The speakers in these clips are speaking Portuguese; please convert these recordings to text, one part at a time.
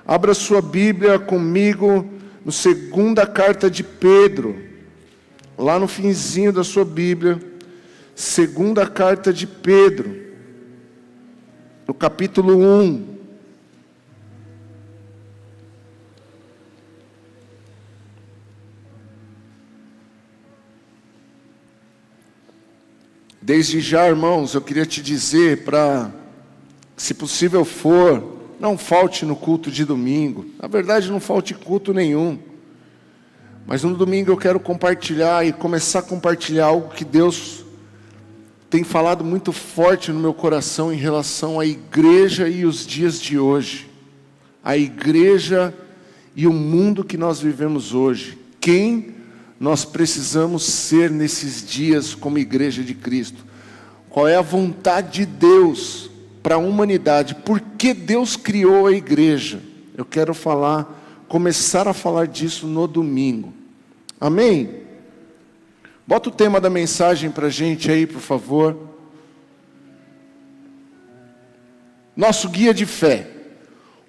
Abra sua Bíblia comigo no segunda carta de Pedro, lá no finzinho da sua Bíblia, segunda carta de Pedro, no capítulo 1. Desde já, irmãos, eu queria te dizer para, se possível for, não falte no culto de domingo. Na verdade, não falte culto nenhum. Mas no domingo eu quero compartilhar e começar a compartilhar algo que Deus tem falado muito forte no meu coração em relação à igreja e os dias de hoje. A igreja e o mundo que nós vivemos hoje. Quem nós precisamos ser nesses dias como igreja de Cristo? Qual é a vontade de Deus para a humanidade? Por que Deus criou a igreja? Eu quero começar a falar disso no domingo. Amém? Bota o tema da mensagem para a gente aí, por favor. Nosso guia de fé.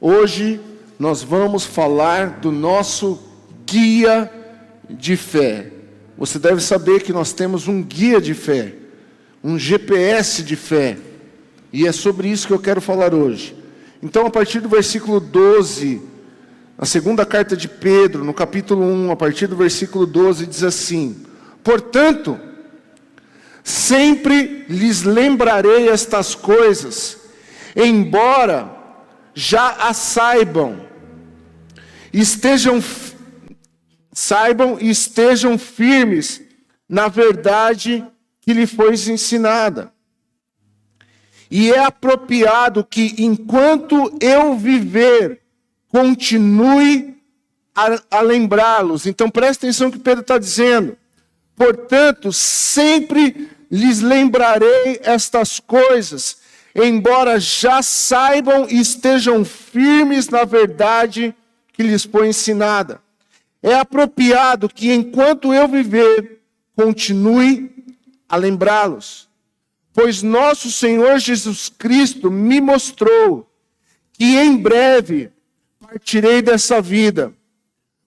Hoje nós vamos falar do nosso guia de fé. Você deve saber que nós temos um guia de fé, um GPS de fé, e é sobre isso que eu quero falar hoje. Então, a partir do versículo 12, a segunda carta de Pedro, no capítulo 1, a partir do versículo 12, diz assim: portanto, sempre lhes lembrarei estas coisas, embora já as saibam e estejam firmes na verdade que lhe foi ensinada. E é apropriado que, enquanto eu viver, continue a lembrá-los. Então, presta atenção no que Pedro está dizendo. Portanto, sempre lhes lembrarei estas coisas, embora já saibam e estejam firmes na verdade que lhes foi ensinada. É apropriado que, enquanto eu viver, continue a lembrá-los. Pois nosso Senhor Jesus Cristo me mostrou que em breve partirei dessa vida.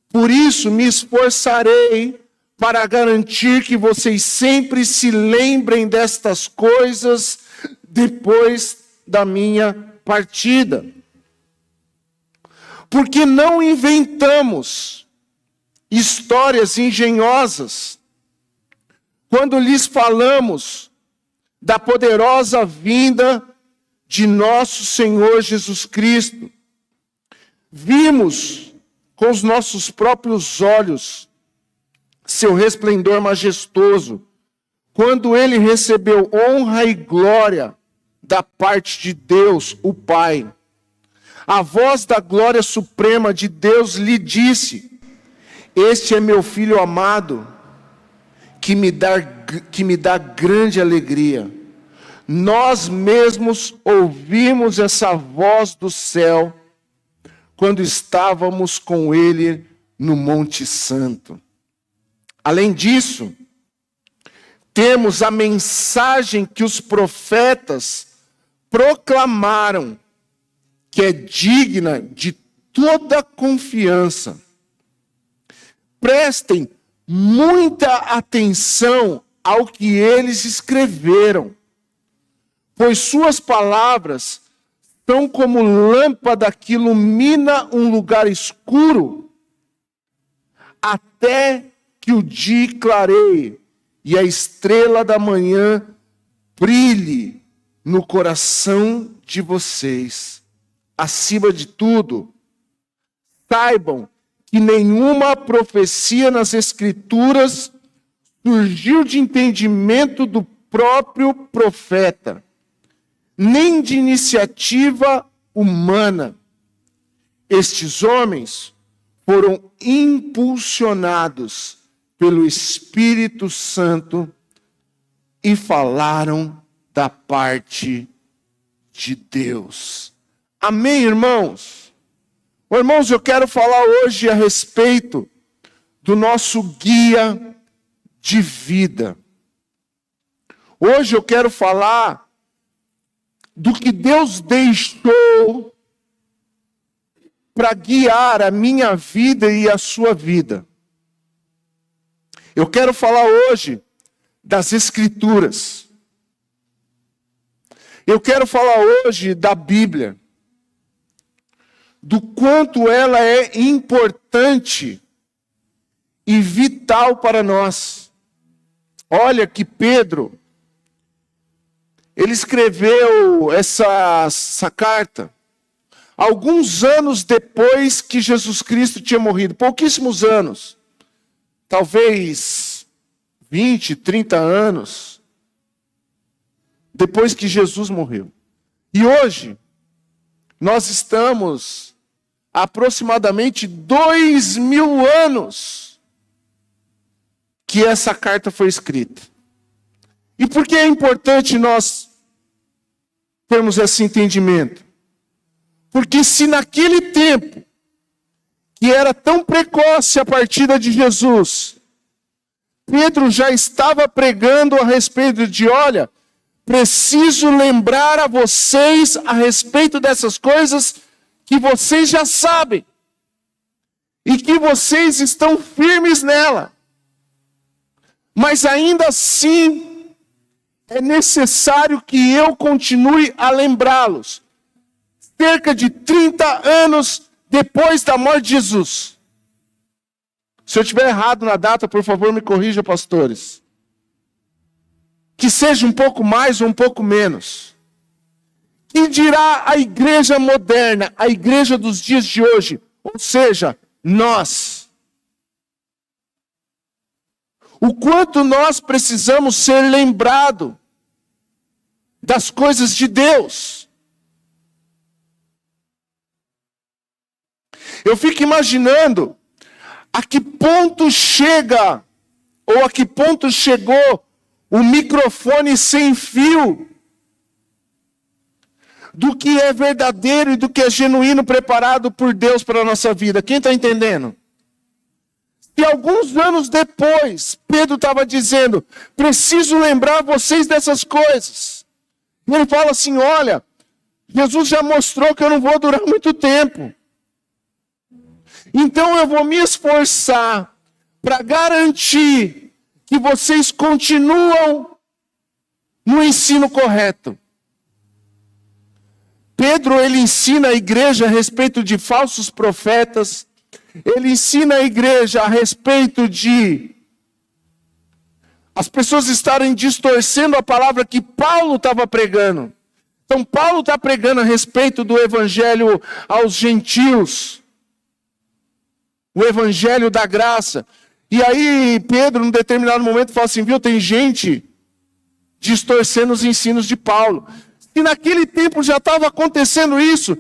Por isso me esforçarei para garantir que vocês sempre se lembrem destas coisas depois da minha partida. Porque não inventamos histórias engenhosas quando lhes falamos da poderosa vinda de nosso Senhor Jesus Cristo. Vimos com os nossos próprios olhos seu resplendor majestoso, quando ele recebeu honra e glória da parte de Deus, o Pai. A voz da glória suprema de Deus lhe disse: este é meu filho amado, que me dá grande alegria. Nós mesmos ouvimos essa voz do céu quando estávamos com ele no Monte Santo. Além disso, temos a mensagem que os profetas proclamaram, que é digna de toda confiança. Prestem muita atenção ao que eles escreveram, pois suas palavras são como lâmpada que ilumina um lugar escuro, até que o dia clareie e a estrela da manhã brilhe no coração de vocês. Acima de tudo, saibam que nenhuma profecia nas Escrituras surgiu de entendimento do próprio profeta, nem de iniciativa humana. Estes homens foram impulsionados pelo Espírito Santo e falaram da parte de Deus. Amém, irmãos? Irmãos, eu quero falar hoje a respeito do nosso guia de vida. Hoje eu quero falar do que Deus deixou para guiar a minha vida e a sua vida. Eu quero falar hoje das Escrituras. Eu quero falar hoje da Bíblia. Do quanto ela é importante e vital para nós. Olha que Pedro, ele escreveu essa carta alguns anos depois que Jesus Cristo tinha morrido. Pouquíssimos anos. Talvez 20, 30 anos depois que Jesus morreu. E hoje, nós estamos há aproximadamente 2000 anos que essa carta foi escrita. E por que é importante nós termos esse entendimento? Porque se naquele tempo, que era tão precoce a partida de Jesus, Pedro já estava pregando a respeito de, olha, preciso lembrar a vocês a respeito dessas coisas que vocês já sabem. E que vocês estão firmes nela. Mas ainda assim, é necessário que eu continue a lembrá-los. Cerca de 30 anos depois da morte de Jesus. Se eu estiver errado na data, por favor, me corrija, pastores. Que seja um pouco mais ou um pouco menos. Que dirá a igreja moderna, a igreja dos dias de hoje, ou seja, nós. O quanto nós precisamos ser lembrados das coisas de Deus. Eu fico imaginando a que ponto chega, ou a que ponto chegou o microfone sem fio do que é verdadeiro e do que é genuíno preparado por Deus para a nossa vida. Quem está entendendo? E alguns anos depois, Pedro estava dizendo, preciso lembrar vocês dessas coisas. E ele fala assim, olha, Jesus já mostrou que eu não vou durar muito tempo. Então eu vou me esforçar para garantir que vocês continuam no ensino correto. Pedro, ele ensina a igreja a respeito de falsos profetas. Ele ensina a igreja a respeito de as pessoas estarem distorcendo a palavra que Paulo estava pregando. Então Paulo está pregando a respeito do evangelho aos gentios. O evangelho da graça. E aí Pedro, num determinado momento, fala assim, viu, tem gente distorcendo os ensinos de Paulo. E naquele tempo já estava acontecendo isso.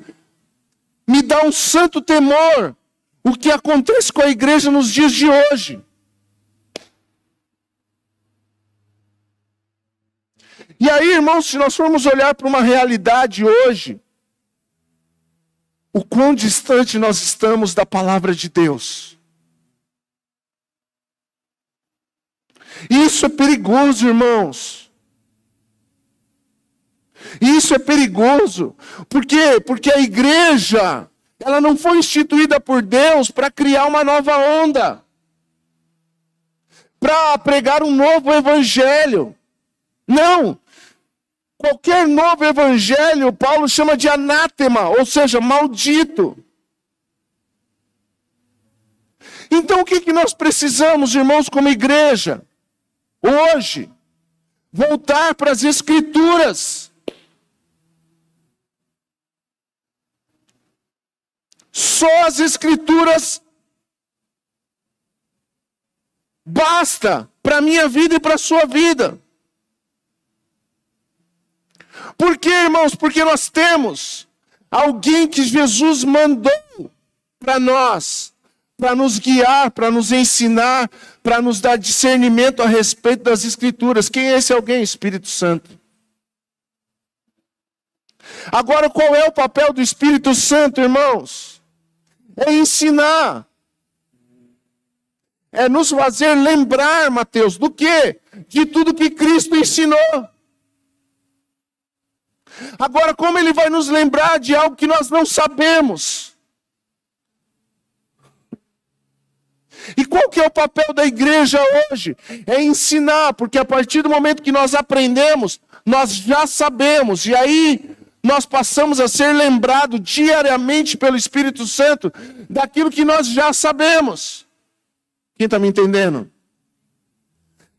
Me dá um santo temor o que acontece com a igreja nos dias de hoje. E aí, irmãos, se nós formos olhar para uma realidade hoje, o quão distante nós estamos da palavra de Deus. Isso é perigoso, irmãos. Isso é perigoso. Por quê? Porque a igreja, ela não foi instituída por Deus para criar uma nova onda. Para pregar um novo evangelho. Não. Qualquer novo evangelho, Paulo chama de anátema, ou seja, maldito. Então o que nós precisamos, irmãos, como igreja? Hoje, voltar para as Escrituras. Só as Escrituras basta para a minha vida e para a sua vida. Por quê, irmãos? Porque nós temos alguém que Jesus mandou para nós, para nos guiar, para nos ensinar, para nos dar discernimento a respeito das Escrituras. Quem é esse alguém? Espírito Santo. Agora, qual é o papel do Espírito Santo, irmãos? É ensinar. É nos fazer lembrar, Mateus, do quê? De tudo que Cristo ensinou. Agora, como ele vai nos lembrar de algo que nós não sabemos? E qual que é o papel da igreja hoje? É ensinar, porque a partir do momento que nós aprendemos, nós já sabemos, e aí nós passamos a ser lembrados diariamente pelo Espírito Santo daquilo que nós já sabemos. Quem está me entendendo?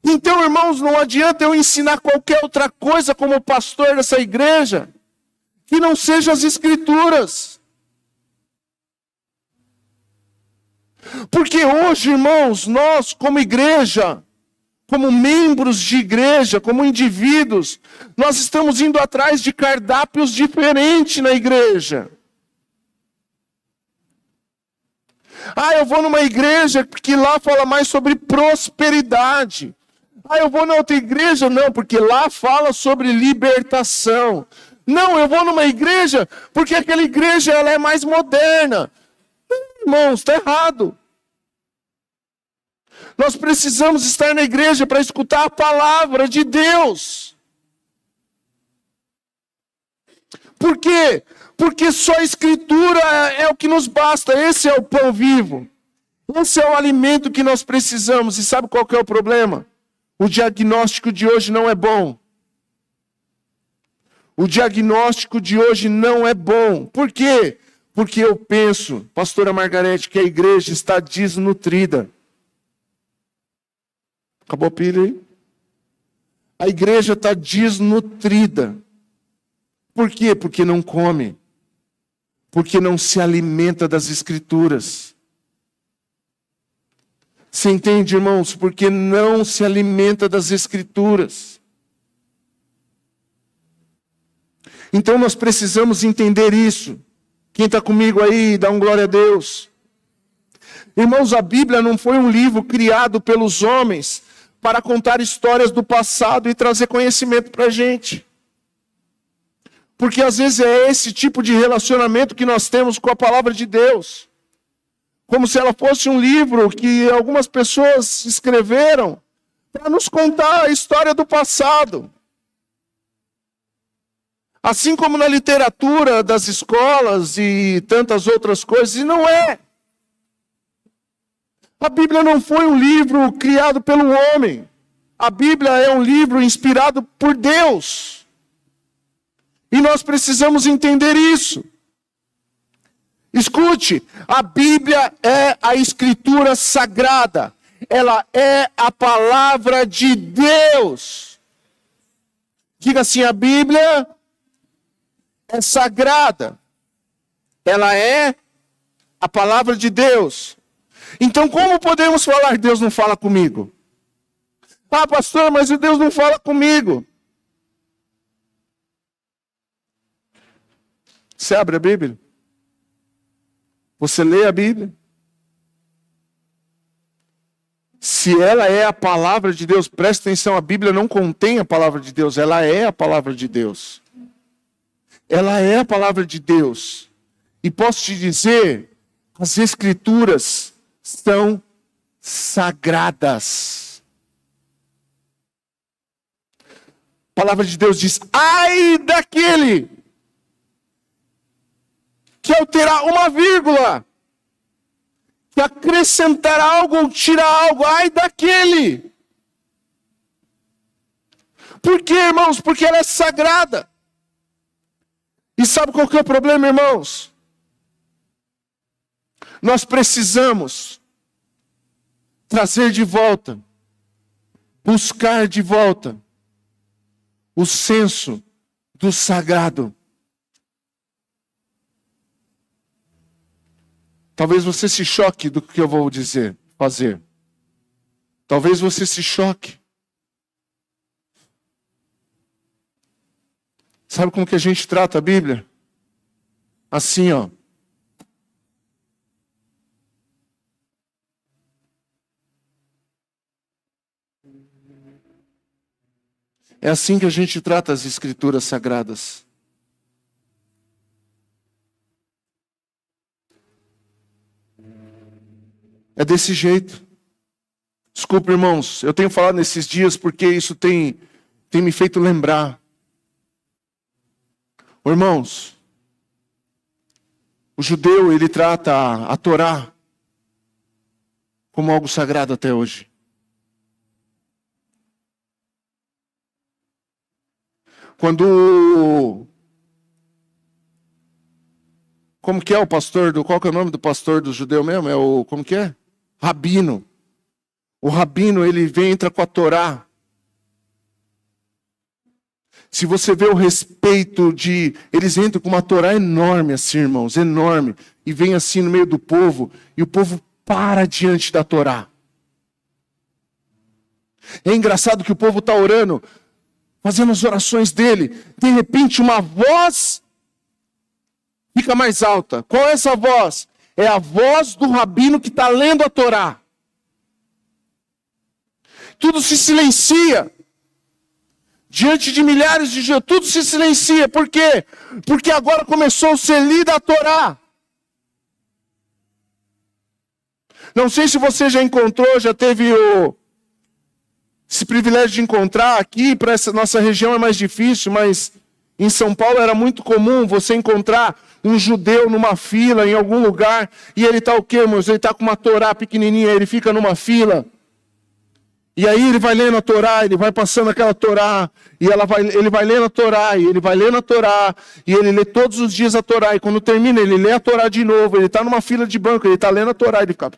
Então, irmãos, não adianta eu ensinar qualquer outra coisa como pastor dessa igreja, que não seja as Escrituras. Porque hoje, irmãos, nós como igreja, como membros de igreja, como indivíduos, nós estamos indo atrás de cardápios diferentes na igreja. Eu vou numa igreja que lá fala mais sobre prosperidade. Eu vou na outra igreja, não, porque lá fala sobre libertação. Não, eu vou numa igreja porque aquela igreja ela é mais moderna. Irmãos, está errado. Nós precisamos estar na igreja para escutar a palavra de Deus. Por quê? Porque só a Escritura é o que nos basta. Esse é o pão vivo. Esse é o alimento que nós precisamos. E sabe qual que é o problema? O diagnóstico de hoje não é bom. O diagnóstico de hoje não é bom. Por quê? Porque eu penso, pastora Margarete, que a igreja está desnutrida. Acabou a pilha aí? A igreja está desnutrida. Por quê? Porque não come. Porque não se alimenta das Escrituras. Você entende, irmãos? Porque não se alimenta das Escrituras. Então nós precisamos entender isso. Quem está comigo aí, dá um glória a Deus. Irmãos, a Bíblia não foi um livro criado pelos homens para contar histórias do passado e trazer conhecimento para a gente. Porque às vezes é esse tipo de relacionamento que nós temos com a palavra de Deus. Como se ela fosse um livro que algumas pessoas escreveram para nos contar a história do passado. Assim como na literatura das escolas e tantas outras coisas, e não é. A Bíblia não foi um livro criado pelo homem. A Bíblia é um livro inspirado por Deus. E nós precisamos entender isso. Escute, a Bíblia é a Escritura sagrada. Ela é a palavra de Deus. Diga assim, a Bíblia é sagrada. Ela é a palavra de Deus. Então como podemos falar, Deus não fala comigo? Pastor, mas Deus não fala comigo. Você abre a Bíblia? Você lê a Bíblia? Se ela é a palavra de Deus, preste atenção, a Bíblia não contém a palavra de Deus, ela é a palavra de Deus. Ela é a palavra de Deus. E posso te dizer, as Escrituras são sagradas. A palavra de Deus diz, ai daquele que alterar uma vírgula, que acrescentar algo ou tirar algo, ai daquele. Por quê, irmãos? Porque ela é sagrada. E sabe qual que é o problema, irmãos? Nós precisamos trazer de volta, buscar de volta o senso do sagrado. Talvez você se choque do que eu vou fazer. Talvez você se choque. Sabe como que a gente trata a Bíblia? Assim, ó. É assim que a gente trata as Escrituras sagradas. É desse jeito. Desculpa, irmãos, eu tenho falado nesses dias porque isso tem me feito lembrar. Irmãos, o judeu, ele trata a Torá como algo sagrado até hoje. Quando... Como que é o pastor qual que é o nome do pastor do judeu mesmo? Como que é? Rabino. O rabino, ele entra com a Torá. Se você vê o respeito eles entram com uma Torá enorme assim, irmãos, enorme. E vem assim no meio do povo, e o povo para diante da Torá. É engraçado que o povo está orando, fazendo as orações dele. De repente uma voz fica mais alta. Qual é essa voz? É a voz do rabino que está lendo a Torá. Tudo se silencia. Diante de milhares de judeus, tudo se silencia. Por quê? Porque agora começou a ser lida a Torá. Não sei se você já encontrou, já teve esse privilégio de encontrar. Aqui, para essa nossa região é mais difícil, mas em São Paulo era muito comum você encontrar um judeu numa fila, em algum lugar, e ele está o quê, irmãos? Ele está com uma Torá pequenininha, ele fica numa fila. E aí ele vai lendo a Torá, ele vai passando aquela Torá, e ele vai lendo a Torá, e ele vai lendo a Torá, e ele lê todos os dias a Torá, e quando termina ele lê a Torá de novo, ele está numa fila de banco, ele está lendo a Torá, ele fica...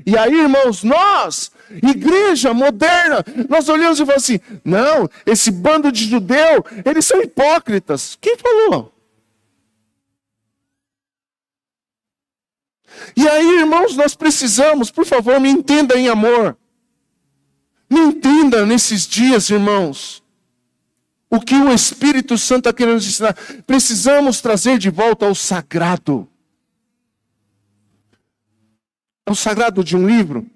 E aí, irmãos, nós, igreja moderna, nós olhamos e falamos assim, não, esse bando de judeu, eles são hipócritas. Quem falou? E aí, irmãos, nós precisamos, por favor, me entenda em amor. Me entenda nesses dias, irmãos, o que o Espírito Santo está querendo nos ensinar. Precisamos trazer de volta ao sagrado. É o sagrado de um livro?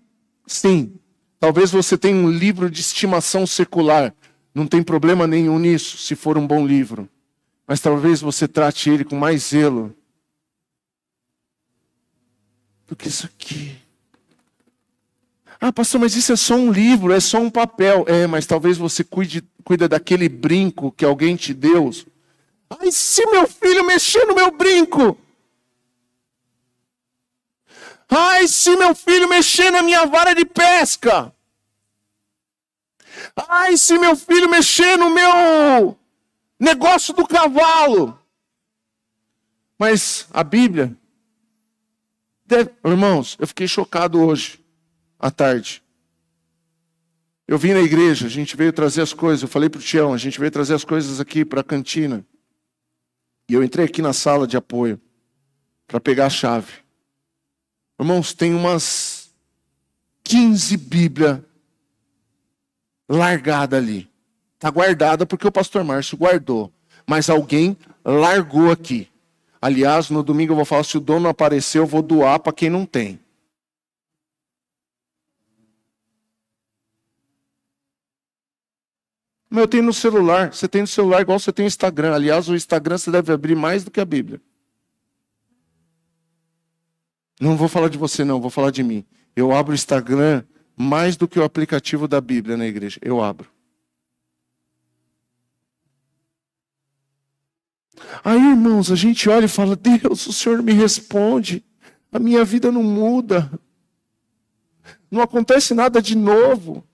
Sim. Talvez você tenha um livro de estimação secular. Não tem problema nenhum nisso, se for um bom livro. Mas talvez você trate ele com mais zelo do que isso aqui. Ah, pastor, mas isso é só um livro, é só um papel. É, mas talvez você cuida daquele brinco que alguém te deu. Ai, se meu filho mexer no meu brinco... Ai, se meu filho mexer na minha vara de pesca. Ai, se meu filho mexer no meu negócio do cavalo. Mas a Bíblia... Irmãos, eu fiquei chocado hoje, à tarde. Eu vim na igreja, a gente veio trazer as coisas. Eu falei para o Tião, a gente veio trazer as coisas aqui para a cantina. E eu entrei aqui na sala de apoio para pegar a chave. Irmãos, tem umas 15 Bíblias largadas ali. Está guardada porque o pastor Márcio guardou. Mas alguém largou aqui. Aliás, no domingo eu vou falar, se o dono aparecer, eu vou doar para quem não tem. Mas eu tenho no celular. Você tem no celular igual você tem no Instagram. Aliás, o Instagram você deve abrir mais do que a Bíblia. Não vou falar de você não, vou falar de mim. Eu abro o Instagram mais do que o aplicativo da Bíblia na igreja. Eu abro. Aí, irmãos, a gente olha e fala, Deus, o Senhor me responde. A minha vida não muda. Não acontece nada de novo.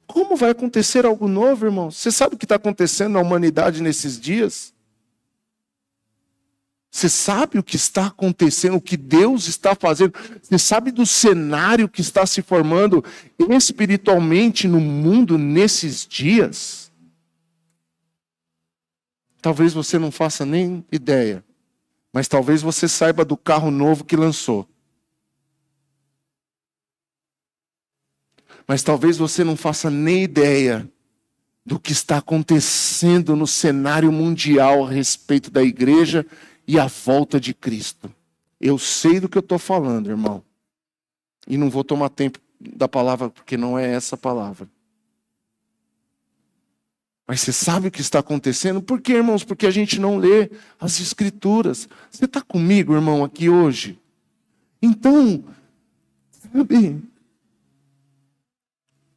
Como vai acontecer algo novo, irmão? Você sabe o que está acontecendo na humanidade nesses dias? Você sabe o que está acontecendo, o que Deus está fazendo? Você sabe do cenário que está se formando espiritualmente no mundo nesses dias? Talvez você não faça nem ideia, mas talvez você saiba do carro novo que lançou. Mas talvez você não faça nem ideia do que está acontecendo no cenário mundial a respeito da igreja e a volta de Cristo. Eu sei do que eu estou falando, irmão. E não vou tomar tempo da palavra, porque não é essa palavra. Mas você sabe o que está acontecendo? Por quê, irmãos? Porque a gente não lê as Escrituras. Você está comigo, irmão, aqui hoje? Então, sabe,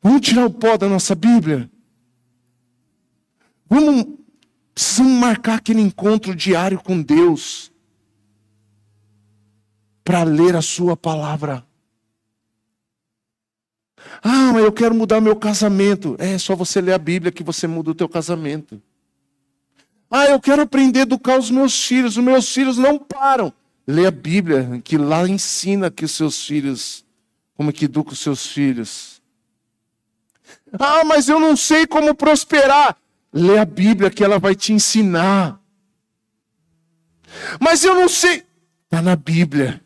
vamos tirar o pó da nossa Bíblia? Precisamos marcar aquele encontro diário com Deus para ler a sua palavra. Ah, mas eu quero mudar meu casamento. É só você ler a Bíblia que você muda o teu casamento. Ah, eu quero aprender a educar os meus filhos não param. Lê a Bíblia, que lá ensina que os seus filhos, como que educa os seus filhos. Ah, mas eu não sei como prosperar. Lê a Bíblia que ela vai te ensinar. Mas eu não sei. Está na Bíblia.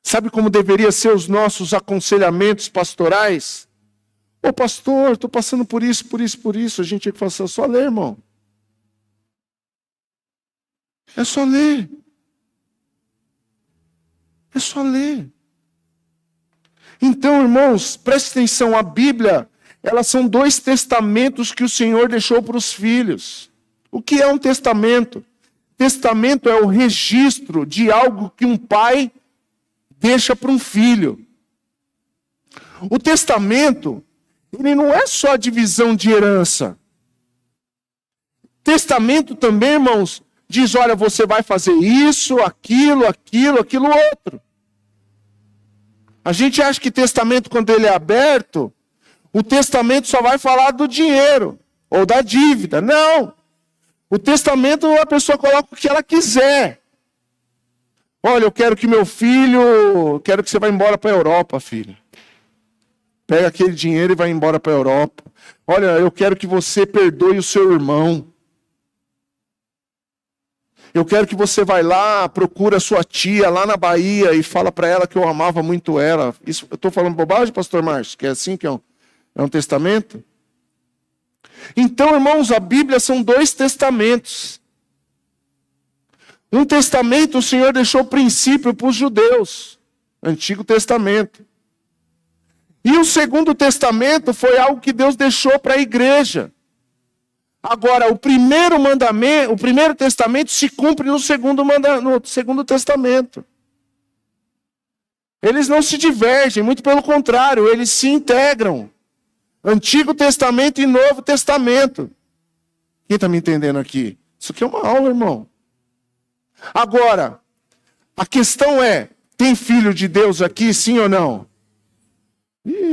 Sabe como deveria ser os nossos aconselhamentos pastorais? Ô pastor, estou passando por isso. A gente tinha que fazer só ler, irmão. É só ler. É só ler. Então, irmãos, preste atenção, a Bíblia, elas são 2 testamentos que o Senhor deixou para os filhos. O que é um testamento? Testamento é o registro de algo que um pai deixa para um filho. O testamento, ele não é só divisão de herança. Testamento também, irmãos, diz, olha, você vai fazer isso, aquilo outro. A gente acha que testamento, quando ele é aberto, o testamento só vai falar do dinheiro ou da dívida. Não. O testamento, a pessoa coloca o que ela quiser. Olha, eu quero que meu filho, quero que você vá embora para a Europa, filho. Pega aquele dinheiro e vai embora para a Europa. Olha, eu quero que você perdoe o seu irmão. Eu quero que você vá lá, procura a sua tia lá na Bahia e fala para ela que eu amava muito ela. Isso, eu estou falando bobagem, pastor Márcio? Que é assim que é um testamento? Então, irmãos, a Bíblia são 2 testamentos. Um testamento o Senhor deixou princípio para os judeus. Antigo Testamento. E o segundo testamento foi algo que Deus deixou para a igreja. Agora, o primeiro mandamento, o primeiro testamento se cumpre no segundo testamento. Eles não se divergem, muito pelo contrário, eles se integram. Antigo Testamento e Novo Testamento. Quem está me entendendo aqui? Isso aqui é uma aula, irmão. Agora, a questão é, tem filho de Deus aqui, sim ou não?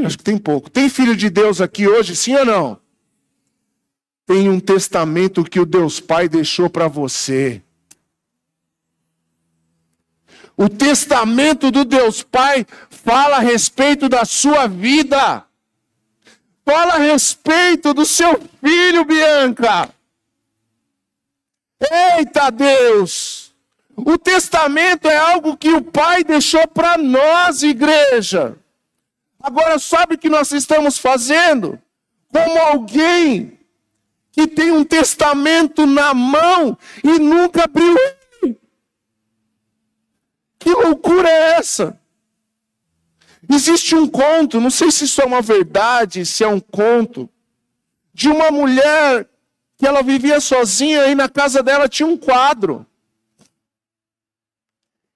Acho que tem pouco. Tem filho de Deus aqui hoje, sim ou não? Tem um testamento que o Deus Pai deixou para você. O testamento do Deus Pai fala a respeito da sua vida. Fala a respeito do seu filho, Bianca. Eita Deus! O testamento é algo que o Pai deixou para nós, igreja. Agora, sabe o que nós estamos fazendo? Como alguém que tem um testamento na mão e nunca abriu ele. Que loucura é essa? Existe um conto, não sei se isso é uma verdade, se é um conto, de uma mulher que ela vivia sozinha e na casa dela tinha um quadro.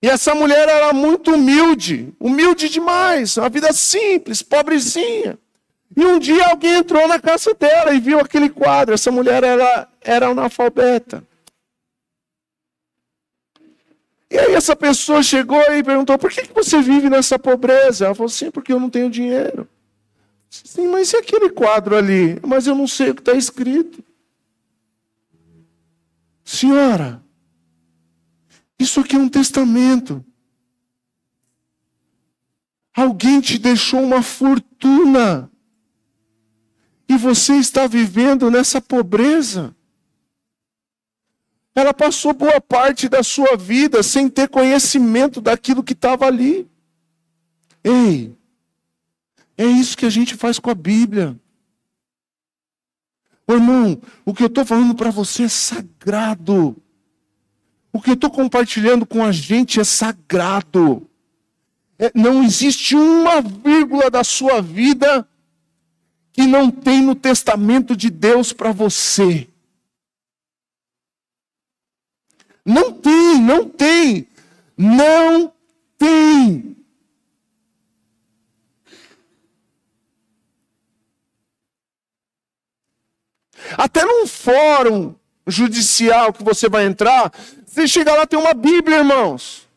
E essa mulher era muito humilde demais, uma vida simples, pobrezinha. E um dia alguém entrou na casa dela e viu aquele quadro. Essa mulher era analfabeta. E aí essa pessoa chegou e perguntou, por que você vive nessa pobreza? Ela falou, sim, porque eu não tenho dinheiro. Sim, mas e aquele quadro ali? Mas eu não sei o que está escrito. Senhora, isso aqui é um testamento. Alguém te deixou uma fortuna. E você está vivendo nessa pobreza. Ela passou boa parte da sua vida sem ter conhecimento daquilo que estava ali. Ei, é isso que a gente faz com a Bíblia. Ô, irmão, o que eu estou falando para você é sagrado. O que eu estou compartilhando com a gente é sagrado. Não existe uma vírgula da sua vida que não tem no testamento de Deus para você. Não tem, não tem, não tem. Até num fórum judicial que você vai entrar, você chega lá, tem uma Bíblia, irmãos.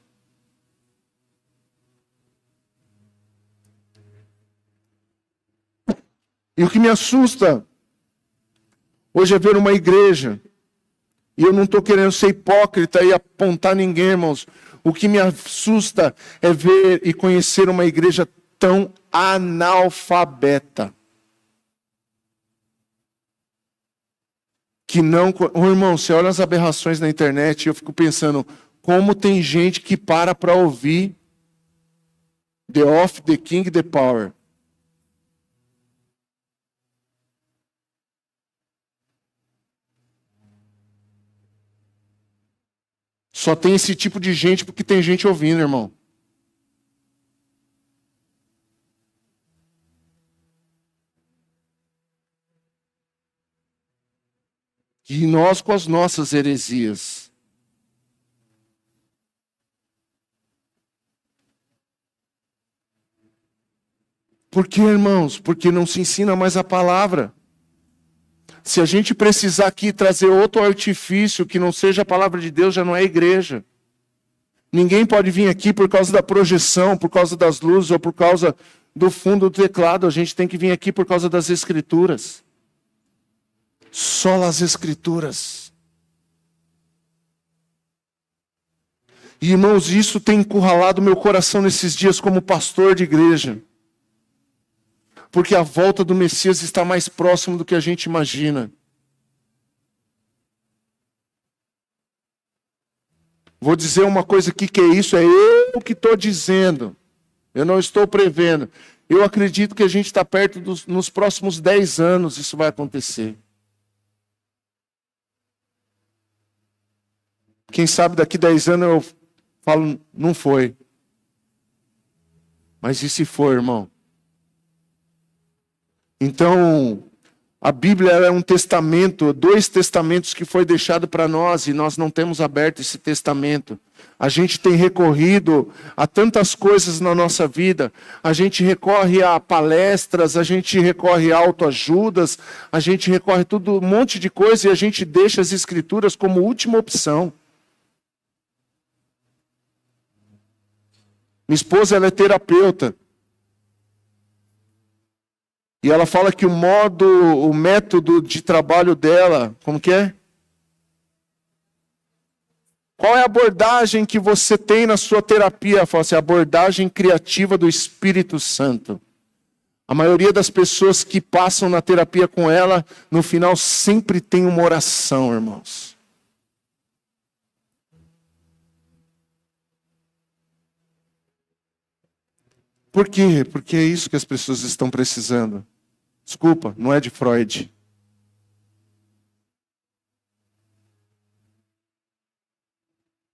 E o que me assusta hoje é ver uma igreja, e eu não estou querendo ser hipócrita e apontar ninguém, irmãos. O que me assusta é ver e conhecer uma igreja tão analfabeta. Que não... irmão, você olha as aberrações na internet e eu fico pensando, como tem gente que para ouvir The Off, The King, The Power. Só tem esse tipo de gente porque tem gente ouvindo, irmão. E nós com as nossas heresias. Por que, irmãos? Porque não se ensina mais a palavra. Se a gente precisar aqui trazer outro artifício que não seja a palavra de Deus, já não é igreja. Ninguém pode vir aqui por causa da projeção, por causa das luzes ou por causa do fundo do teclado. A gente tem que vir aqui por causa das Escrituras. Só as Escrituras. E, irmãos, isso tem encurralado meu coração nesses dias como pastor de igreja. Porque a volta do Messias está mais próximo do que a gente imagina. Vou dizer uma coisa aqui que é isso, é eu que estou dizendo. Eu não estou prevendo. Eu acredito que a gente está perto nos próximos 10 anos isso vai acontecer. Quem sabe daqui 10 anos eu falo, não foi. Mas e se for, irmão? Então, a Bíblia é um testamento, 2 testamentos que foi deixado para nós e nós não temos aberto esse testamento. A gente tem recorrido a tantas coisas na nossa vida, a gente recorre a palestras, a gente recorre a autoajudas, a gente recorre a tudo, um monte de coisa e a gente deixa as Escrituras como última opção. Minha esposa, ela é terapeuta. E ela fala que o método de trabalho dela, como que é? Qual é a abordagem que você tem na sua terapia? Ela fala assim, a abordagem criativa do Espírito Santo. A maioria das pessoas que passam na terapia com ela, no final sempre tem uma oração, irmãos. Por quê? Porque é isso que as pessoas estão precisando. Desculpa, não é de Freud.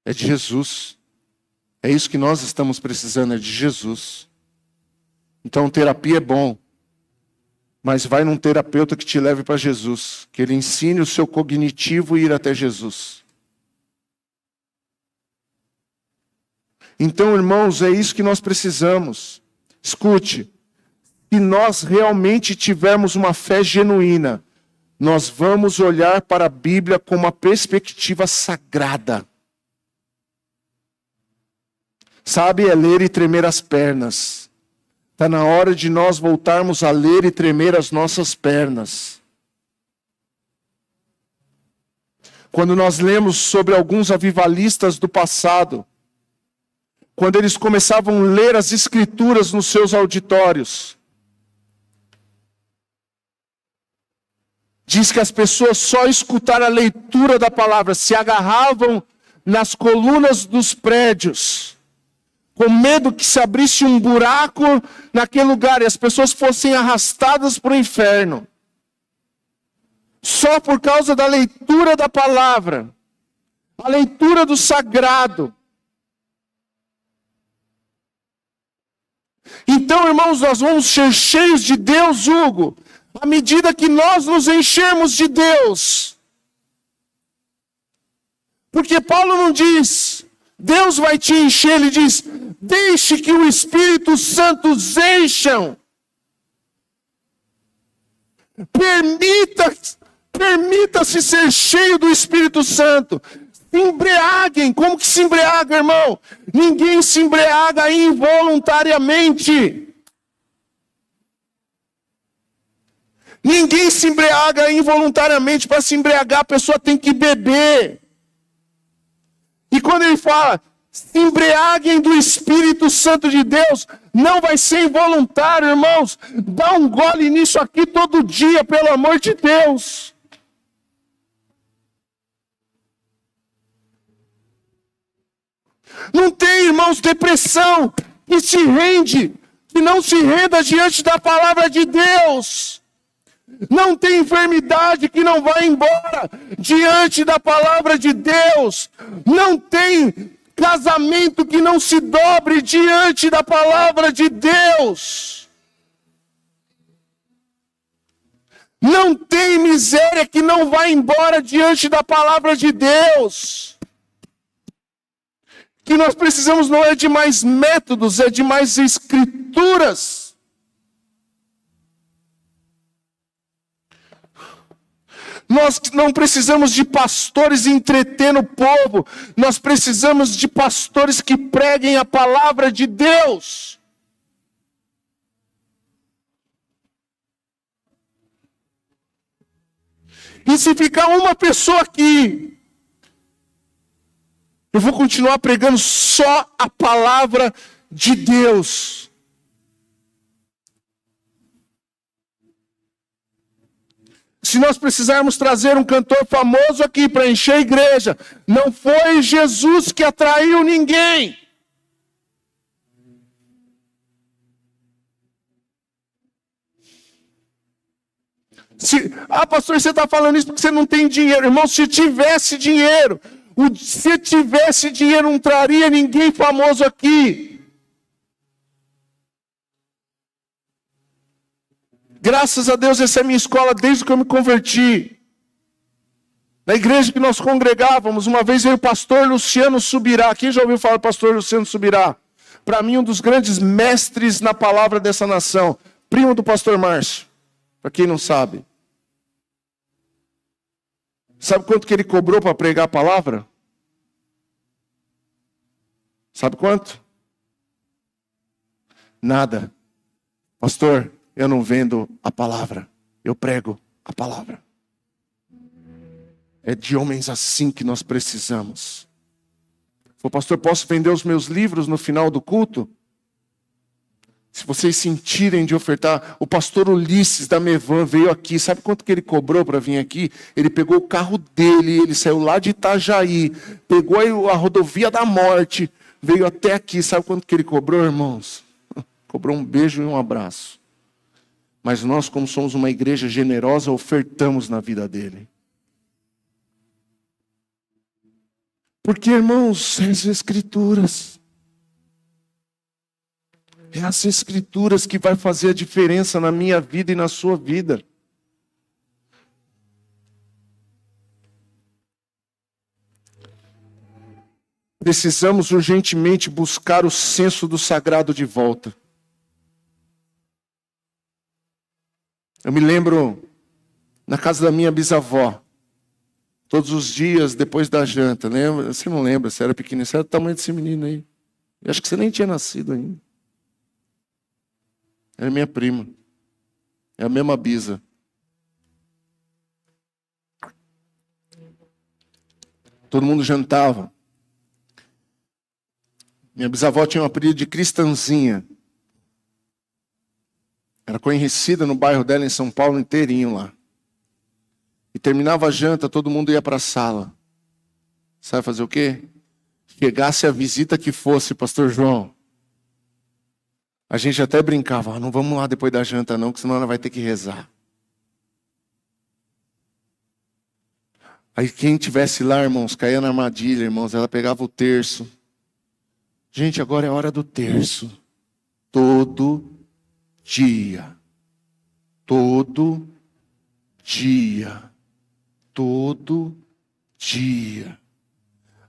É de Jesus. É isso que nós estamos precisando, é de Jesus. Então, terapia é bom. Mas vai num terapeuta que te leve para Jesus. Que ele ensine o seu cognitivo a ir até Jesus. Então, irmãos, é isso que nós precisamos. Escute. Se nós realmente tivermos uma fé genuína, nós vamos olhar para a Bíblia com uma perspectiva sagrada. Sabe, é ler e tremer as pernas. Está na hora de nós voltarmos a ler e tremer as nossas pernas. Quando nós lemos sobre alguns avivalistas do passado, quando eles começavam a ler as Escrituras nos seus auditórios, diz que as pessoas só escutaram a leitura da palavra, se agarravam nas colunas dos prédios, com medo que se abrisse um buraco naquele lugar e as pessoas fossem arrastadas para o inferno. Só por causa da leitura da palavra, a leitura do sagrado. Então, irmãos, nós vamos ser cheios de Deus, Hugo, à medida que nós nos enchermos de Deus. Porque Paulo não diz, Deus vai te encher, ele diz, deixe que o Espírito Santo os encham. Permita-se ser cheio do Espírito Santo. Se embriaguem. Como que se embriaga, irmão? Ninguém se embriaga involuntariamente. Ninguém se embriaga involuntariamente. Para se embriagar, a pessoa tem que beber. E quando ele fala, se embriaguem do Espírito Santo de Deus, não vai ser involuntário, irmãos. Dá um gole nisso aqui todo dia, pelo amor de Deus. Não tem, irmãos, depressão que se rende, que não se renda diante da palavra de Deus. Não tem enfermidade que não vai embora diante da palavra de Deus. Não tem casamento que não se dobre diante da palavra de Deus. Não tem miséria que não vai embora diante da palavra de Deus. Que nós precisamos não é de mais métodos, é de mais escrituras. Nós não precisamos de pastores entretendo o povo. Nós precisamos de pastores que preguem a palavra de Deus. E se ficar uma pessoa aqui, eu vou continuar pregando só a palavra de Deus. Se nós precisarmos trazer um cantor famoso aqui para encher a igreja, não foi Jesus que atraiu ninguém. Pastor, você está falando isso porque você não tem dinheiro. Irmão, se tivesse dinheiro, não traria ninguém famoso aqui. Graças a Deus, essa é a minha escola desde que eu me converti. Na igreja que nós congregávamos, uma vez veio o pastor Luciano Subirá. Quem já ouviu falar do pastor Luciano Subirá? Para mim, um dos grandes mestres na palavra dessa nação. Primo do pastor Márcio, para quem não sabe. Sabe quanto que ele cobrou para pregar a palavra? Sabe quanto? Nada. Pastor, eu não vendo a palavra, eu prego a palavra. É de homens assim que nós precisamos. Falei, pastor, posso vender os meus livros no final do culto? Se vocês sentirem de ofertar, o pastor Ulisses da Mevan veio aqui, sabe quanto que ele cobrou para vir aqui? Ele pegou o carro dele, ele saiu lá de Itajaí, pegou a rodovia da morte, veio até aqui, sabe quanto que ele cobrou, irmãos? Cobrou um beijo e um abraço. Mas nós, como somos uma igreja generosa, ofertamos na vida dele. Porque, irmãos, as Escrituras. É as Escrituras que vai fazer a diferença na minha vida e na sua vida. Precisamos urgentemente buscar o senso do sagrado de volta. Eu me lembro, na casa da minha bisavó, todos os dias depois da janta, lembra? Você não lembra, você era pequenininho, você era do tamanho desse menino aí. Eu acho que você nem tinha nascido ainda. Era minha prima. É a mesma bisa. Todo mundo jantava. Minha bisavó tinha um apelido de Cristãzinha. Era conhecida no bairro dela em São Paulo inteirinho lá. E terminava a janta, todo mundo ia para a sala. Sabe fazer o quê? Chegasse a visita que fosse, pastor João. A gente até brincava, não vamos lá depois da janta não, porque senão ela vai ter que rezar. Aí quem tivesse lá, irmãos, caía na armadilha, irmãos, ela pegava o terço. Gente, agora é hora do terço. Todo dia. Todo dia. Todo dia.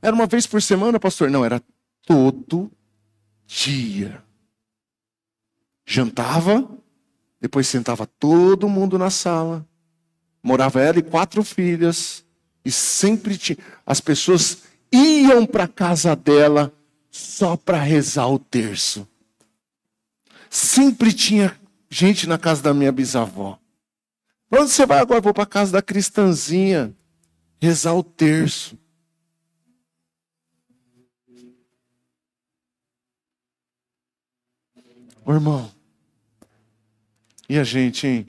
Era uma vez por semana, pastor? Não, era todo dia. Jantava, depois sentava todo mundo na sala. Morava ela e 4 filhas. E sempre tinha... As pessoas iam para a casa dela só para rezar o terço. Sempre tinha gente na casa da minha bisavó. Onde você vai agora? Vou para a casa da cristãzinha, rezar o terço. Ô, irmão, e a gente, hein?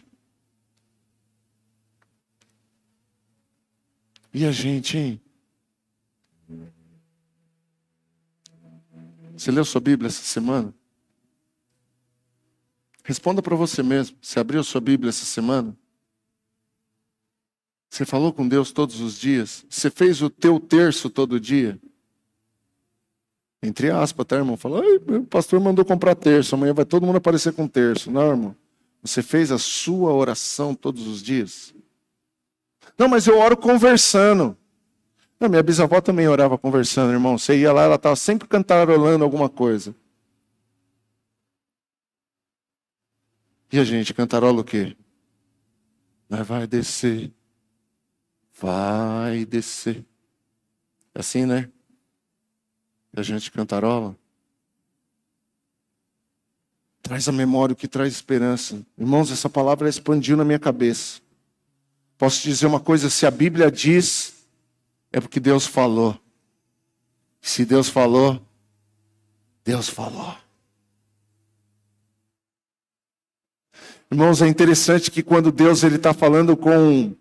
E a gente, hein? Você leu sua Bíblia essa semana? Responda para você mesmo. Você abriu sua Bíblia essa semana? Você falou com Deus todos os dias? Você fez o teu terço todo dia? Entre aspas, tá, irmão? Falou, o pastor mandou comprar terço, amanhã vai todo mundo aparecer com terço. Não, irmão. Você fez a sua oração todos os dias? Não, mas eu oro conversando. Não, minha bisavó também orava conversando, irmão. Você ia lá, ela estava sempre cantarolando alguma coisa. E a gente cantarola o quê? Vai descer. Vai descer. É assim, né? E a gente cantarola. Traz a memória o que traz esperança. Irmãos, essa palavra expandiu na minha cabeça. Posso te dizer uma coisa, se a Bíblia diz, é porque Deus falou. Se Deus falou, Deus falou. Irmãos, é interessante que quando Deus está falando com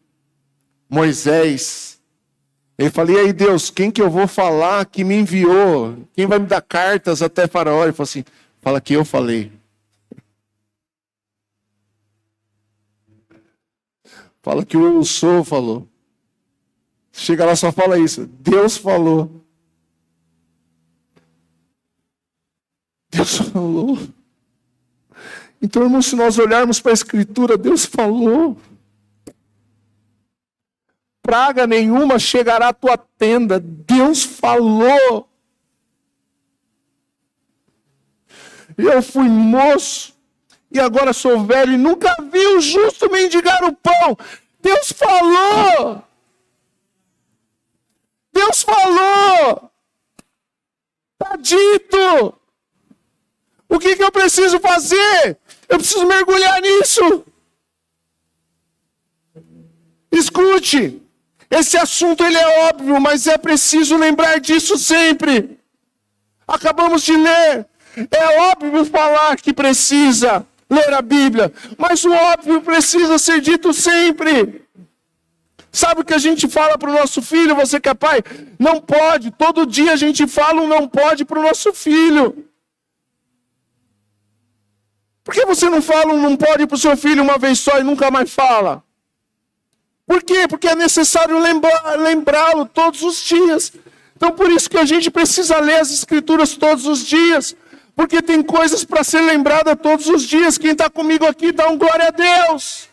Moisés, ele fala, e aí Deus, quem que eu vou falar que me enviou? Quem vai me dar cartas até Faraó? Ele falou assim, fala que eu falei. Fala que o eu sou falou. Chega lá, só fala isso. Deus falou. Deus falou. Então, irmão, se nós olharmos para a Escritura, Deus falou. Praga nenhuma chegará à tua tenda. Deus falou. Eu fui moço. E agora sou velho e nunca vi o justo mendigar o pão. Deus falou. Deus falou. Está dito. O que eu preciso fazer? Eu preciso mergulhar nisso. Escute. Esse assunto ele é óbvio, mas é preciso lembrar disso sempre. Acabamos de ler. É óbvio falar que precisa ler a Bíblia, mas o óbvio precisa ser dito sempre. Sabe o que a gente fala para o nosso filho? Você que é pai? Não pode. Todo dia a gente fala um não pode para o nosso filho. Por que você não fala um não pode para o seu filho uma vez só e nunca mais fala? Por quê? Porque é necessário lembrá-lo todos os dias. Então por isso que a gente precisa ler as Escrituras todos os dias. Porque tem coisas para ser lembrada todos os dias. Quem está comigo aqui, dá um glória a Deus.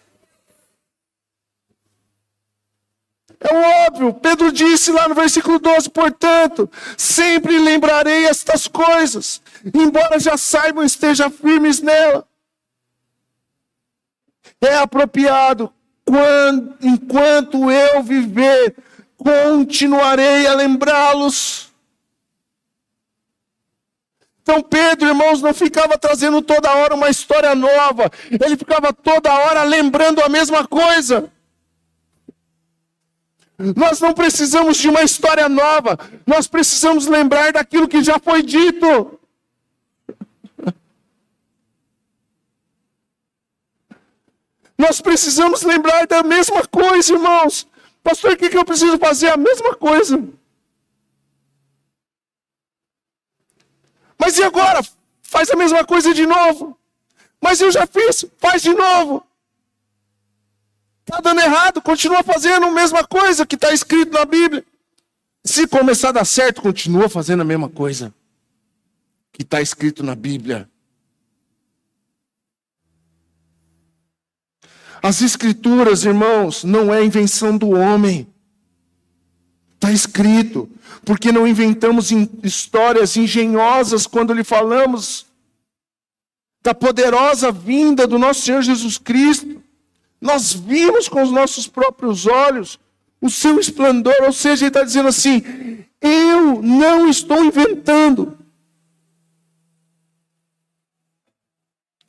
É óbvio. Pedro disse lá no versículo 12, portanto, sempre lembrarei estas coisas. Embora já saibam, estejam firmes nela. É apropriado. Enquanto eu viver, continuarei a lembrá-los. Então Pedro, irmãos, não ficava trazendo toda hora uma história nova. Ele ficava toda hora lembrando a mesma coisa. Nós não precisamos de uma história nova. Nós precisamos lembrar daquilo que já foi dito. Nós precisamos lembrar da mesma coisa, irmãos. Pastor, o que eu preciso fazer? A mesma coisa. Mas e agora? Faz a mesma coisa de novo. Mas eu já fiz, faz de novo. Está dando errado, continua fazendo a mesma coisa que está escrito na Bíblia. Se começar a dar certo, continua fazendo a mesma coisa que está escrito na Bíblia. As Escrituras, irmãos, não é invenção do homem. Está escrito. Porque não inventamos histórias engenhosas quando lhe falamos da poderosa vinda do nosso Senhor Jesus Cristo. Nós vimos com os nossos próprios olhos o seu esplendor. Ou seja, ele está dizendo assim, eu não estou inventando.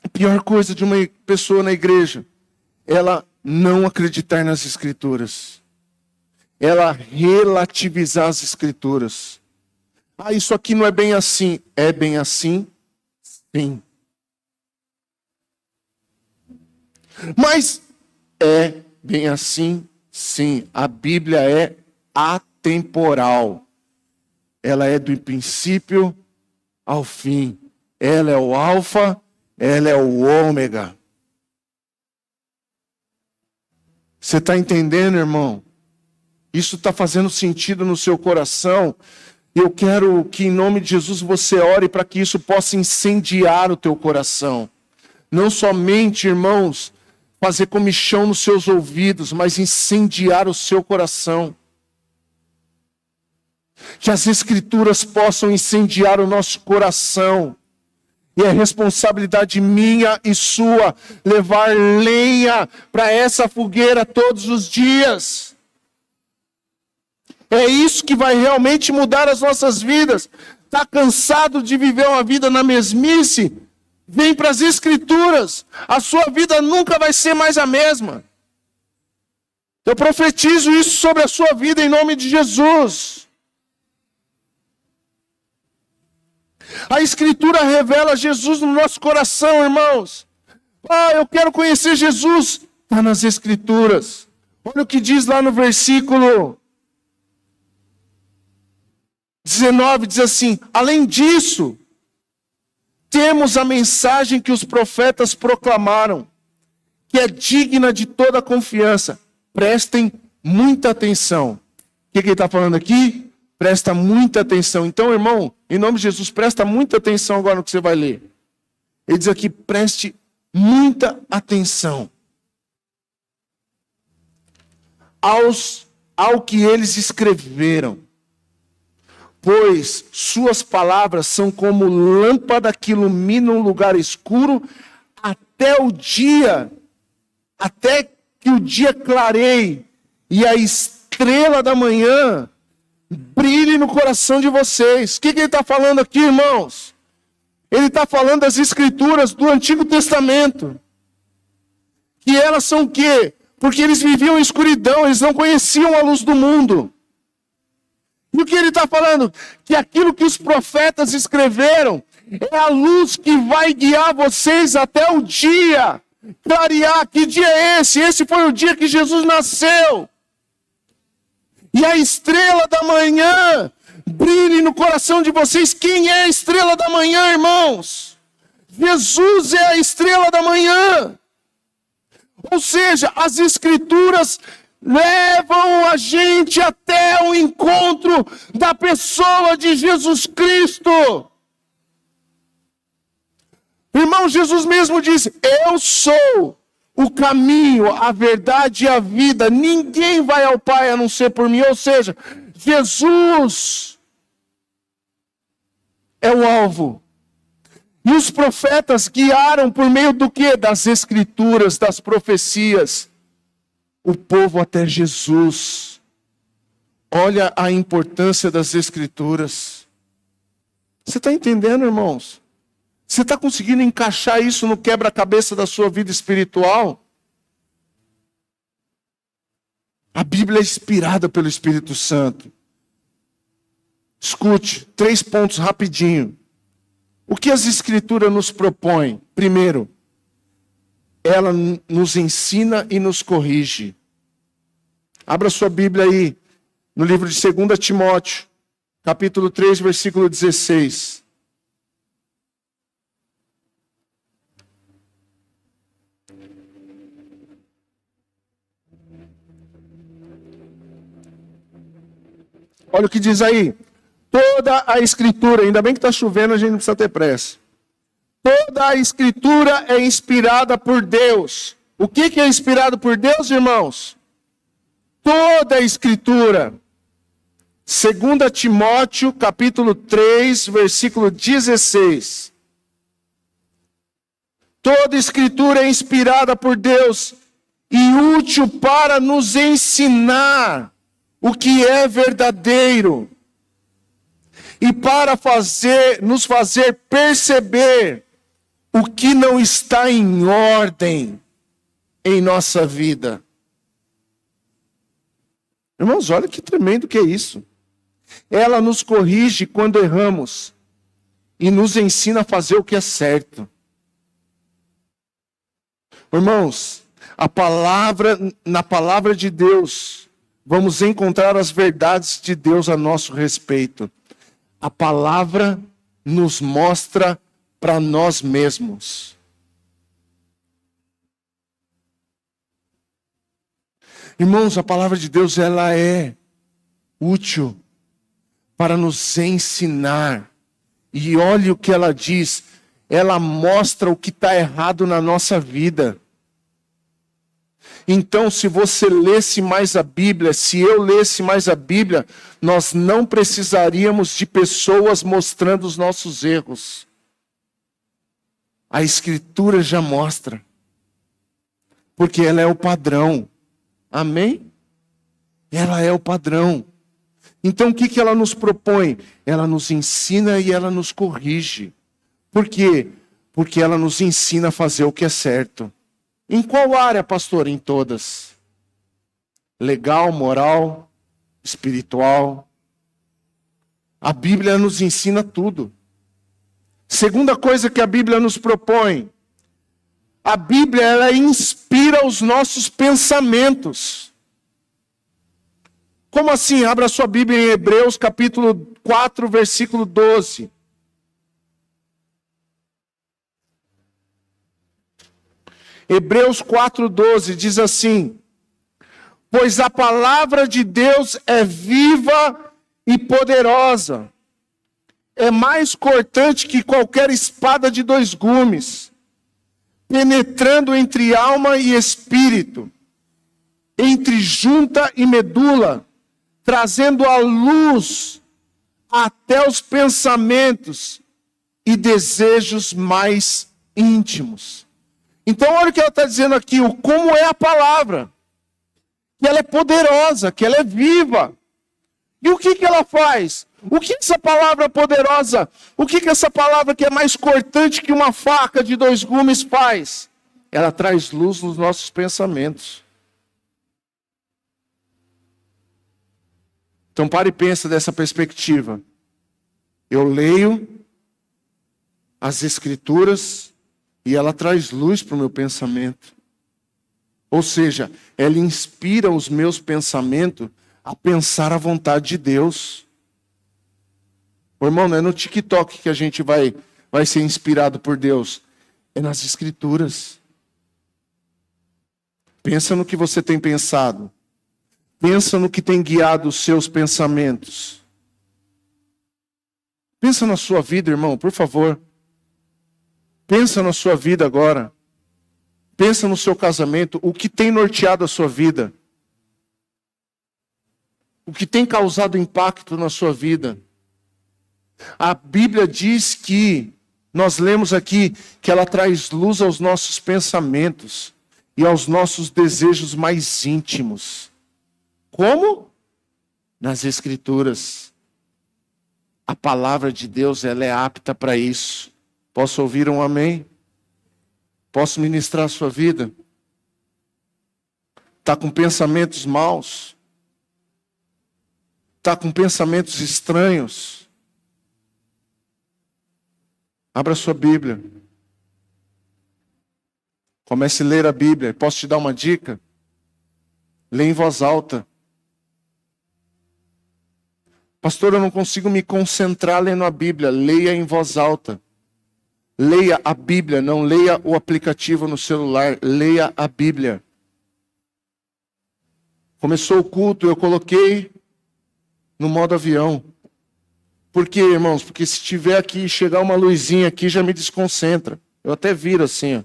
A pior coisa de uma pessoa na igreja, ela não acreditar nas Escrituras. Ela relativizar as Escrituras. Ah, isso aqui não é bem assim. É bem assim? Sim. Mas é bem assim? Sim. A Bíblia é atemporal. Ela é do princípio ao fim. Ela é o alfa, ela é o ômega. Você está entendendo, irmão? Isso está fazendo sentido no seu coração. Eu quero que, em nome de Jesus, você ore para que isso possa incendiar o teu coração. Não somente, irmãos, fazer comichão nos seus ouvidos, mas incendiar o seu coração. Que as Escrituras possam incendiar o nosso coração. E é responsabilidade minha e sua levar lenha para essa fogueira todos os dias. É isso que vai realmente mudar as nossas vidas. Está cansado de viver uma vida na mesmice? Vem para as Escrituras. A sua vida nunca vai ser mais a mesma. Eu profetizo isso sobre a sua vida em nome de Jesus. A Escritura revela Jesus no nosso coração, irmãos. Ah, eu quero conhecer Jesus. Está nas Escrituras. Olha o que diz lá no versículo 19, diz assim: além disso, temos a mensagem que os profetas proclamaram, que é digna de toda confiança. Prestem muita atenção. O que ele está falando aqui? Presta muita atenção. Então, irmão, em nome de Jesus, presta muita atenção agora no que você vai ler. Ele diz aqui, preste muita atenção ao que eles escreveram. Pois suas palavras são como lâmpada que ilumina um lugar escuro até que o dia clareie e a estrela da manhã brilhe no coração de vocês. O que ele está falando aqui, irmãos? Ele está falando das Escrituras do Antigo Testamento. Que elas são o quê? Porque eles viviam em escuridão, eles não conheciam a luz do mundo. E o que ele está falando? Que aquilo que os profetas escreveram é a luz que vai guiar vocês até o dia. Clarear, que dia é esse? Esse foi o dia que Jesus nasceu. E a estrela da manhã brilhe no coração de vocês. Quem é a estrela da manhã, irmãos? Jesus é a estrela da manhã. Ou seja, as Escrituras levam a gente até o encontro da pessoa de Jesus Cristo. Irmão, Jesus mesmo disse: eu sou o caminho, a verdade e a vida. Ninguém vai ao Pai a não ser por mim. Ou seja, Jesus é o alvo. E os profetas guiaram por meio do quê? Das Escrituras, das profecias, o povo até Jesus. Olha a importância das Escrituras. Você está entendendo, irmãos? Você está conseguindo encaixar isso no quebra-cabeça da sua vida espiritual? A Bíblia é inspirada pelo Espírito Santo. Escute, 3 pontos rapidinho. O que as Escrituras nos propõem? Primeiro, ela nos ensina e nos corrige. Abra sua Bíblia aí, no livro de 2 Timóteo, capítulo 3, versículo 16. Olha o que diz aí. Toda a Escritura, ainda bem que está chovendo, a gente não precisa ter pressa. Toda a Escritura é inspirada por Deus. O que é inspirado por Deus, irmãos? Toda a Escritura. 2 Timóteo, capítulo 3, versículo 16. Toda a Escritura é inspirada por Deus e útil para nos ensinar o que é verdadeiro e para nos fazer perceber o que não está em ordem. em nossa vida. Irmãos, olha que tremendo que é isso. Ela nos corrige quando erramos e nos ensina a fazer o que é certo. Irmãos, na palavra de Deus, vamos encontrar as verdades de Deus a nosso respeito. A palavra nos mostra para nós mesmos. Irmãos, a palavra de Deus, ela é útil para nos ensinar. E olhe o que ela diz. Ela mostra o que está errado na nossa vida. Então, se você lesse mais a Bíblia, se eu lesse mais a Bíblia, nós não precisaríamos de pessoas mostrando os nossos erros. A Escritura já mostra. Porque ela é o padrão. Amém? Ela é o padrão. Então, o que ela nos propõe? Ela nos ensina e ela nos corrige. Por quê? Porque ela nos ensina a fazer o que é certo. Em qual área, pastor? Em todas. Legal, moral, espiritual. A Bíblia nos ensina tudo. Segunda coisa que a Bíblia nos propõe. A Bíblia, ela inspira os nossos pensamentos. Como assim? Abra sua Bíblia em Hebreus capítulo 4, versículo 12. Hebreus 4:12 diz assim: pois a palavra de Deus é viva e poderosa, é mais cortante que qualquer espada de 2 gumes, penetrando entre alma e espírito, entre junta e medula, trazendo à luz até os pensamentos e desejos mais íntimos. Então, olha o que ela está dizendo aqui, como é a palavra. Que ela é poderosa, que ela é viva. E o que ela faz? O que essa palavra poderosa, o que essa palavra que é mais cortante que uma faca de 2 gumes faz? Ela traz luz nos nossos pensamentos. Então, pare e pensa dessa perspectiva. Eu leio as Escrituras e ela traz luz para o meu pensamento. Ou seja, ela inspira os meus pensamentos a pensar a vontade de Deus. Ô, irmão, não é no TikTok que a gente vai ser inspirado por Deus. É nas Escrituras. Pensa no que você tem pensado. Pensa no que tem guiado os seus pensamentos. Pensa na sua vida, irmão, por favor. Pensa na sua vida agora. Pensa no seu casamento. O que tem norteado a sua vida? O que tem causado impacto na sua vida? A Bíblia diz que, nós lemos aqui, que ela traz luz aos nossos pensamentos e aos nossos desejos mais íntimos. Como? Nas Escrituras. A palavra de Deus, ela é apta para isso. Posso ouvir um amém? Posso ministrar a sua vida? Está com pensamentos maus? Está com pensamentos estranhos? Abra sua Bíblia. Comece a ler a Bíblia. Posso te dar uma dica? Lê em voz alta. Pastor, eu não consigo me concentrar lendo a Bíblia. Leia em voz alta. Leia a Bíblia, não leia o aplicativo no celular. Leia a Bíblia. Começou o culto, eu coloquei no modo avião. Por quê, irmãos? Porque se tiver aqui, chegar uma luzinha aqui, já me desconcentra. Eu até viro assim, ó.